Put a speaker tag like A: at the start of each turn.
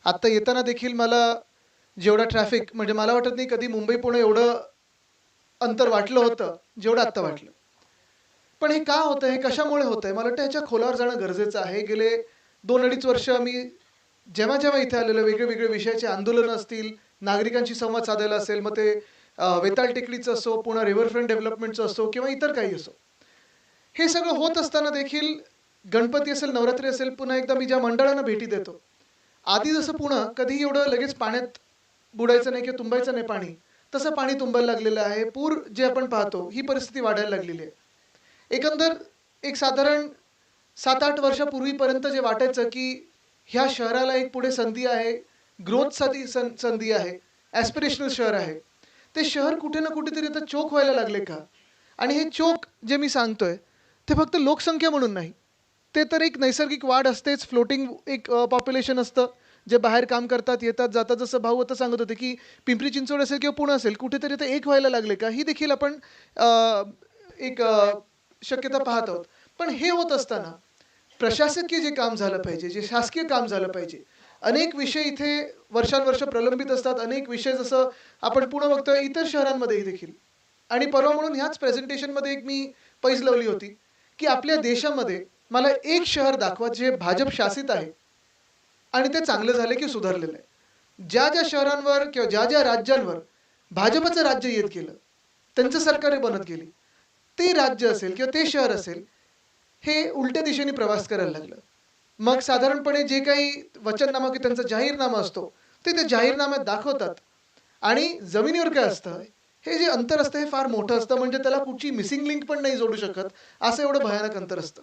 A: आत्ता येताना देखील मला जेवढा ट्रॅफिक म्हणजे मला वाटत नाही कधी मुंबई पुणे एवढं अंतर वाटलं होतं जेवढं आत्ता वाटलं. पण हे का होतंय? हे कशामुळे होतंय? मला वाटतं ह्याच्या खोलावर जाणं गरजेचं आहे. गेले 2-2.5 वर्ष मी जेव्हा इथे आलेलो वेगळे-वेगळे विषयाचे आंदोलनं असतील, नागरिकांशी संवाद साधायला असेल, मग ते वेताळ टेकडीचं असो, पुन्हा रिव्हरफ्रंट डेव्हलपमेंटचं असो किंवा इतर काही असो. हे सगळं होत असताना देखील गणपती असेल, नवरात्री असेल, पुन्हा एकदा मी ज्या मंडळांना भेटी देतो. आधी जसं पुणं कधी एवढं लगेच पाण्यात बुडायचं नाही किंवा तुंबायचं नाही पाणी. तसं पाणी तुंबायला लागलेलं आहे. पूर जे आपण पाहतो, ही परिस्थिती वाढायला लागलेली आहे. एकंदर एक साधारण 7-8 वर्षापूर्वीपर्यंत जे वाटायचं, की ह्या शहराला एक पुढे संधी आहे, ग्रोथसाठी संधी आहे, ॲस्पिरेशनल शहर आहे. ते शहर कुठे ना कुठेतरी आता चोक व्हायला लागले का? आणि हे चोक जे मी सांगतोय, ते फक्त लोकसंख्या म्हणून नाही. ते तर एक नैसर्गिक वाढ असतेच, फ्लोटिंग एक पॉप्युलेशन असतं, जे बाहेर काम करतात, येतात, जातात. जसं भाऊ आता सांगत होते, की पिंपरी चिंचवड असेल किंवा पुणे असेल, कुठेतरी आता एक व्हायला लागले का? ही देखील आपण अ, एक शक्यता पाहत आहोत. पण हे होत असताना प्रशासकीय जे काम झालं पाहिजे, जे शासकीय काम झालं पाहिजे. अनेक विषय इथे वर्षानुवर्ष प्रलंबित असतात. अनेक विषय जसं आपण पुणे बघतोय इतर शहरांमध्येही देखील. आणि परवा म्हणून ह्याच प्रेझेंटेशनमध्ये एक मी पैज लावली होती, की आपल्या देशामध्ये मला एक शहर दाखवा जे भाजप शासित आहे आणि ते चांगलं झालं की सुधारलेलं आहे. ज्या शहरांवर किंवा ज्या राज्यांवर भाजपचं राज्य येत गेलं, त्यांचं सरकार बनत गेली. ते राज्य असेल किंवा ते शहर असेल, हे उलट्या दिशेने प्रवास करायला लागलं. मग साधारणपणे जे काही वचननामा की त्यांचा जाहीरनामा असतो, ते जाहीरनाम्यात दाखवतात आणि जमिनीवर काय असतं, हे जे अंतर असतं हे फार मोठं असतं. म्हणजे त्याला कुठची मिसिंग लिंक पण नाही जोडू शकत, असं एवढं भयानक अंतर असतं.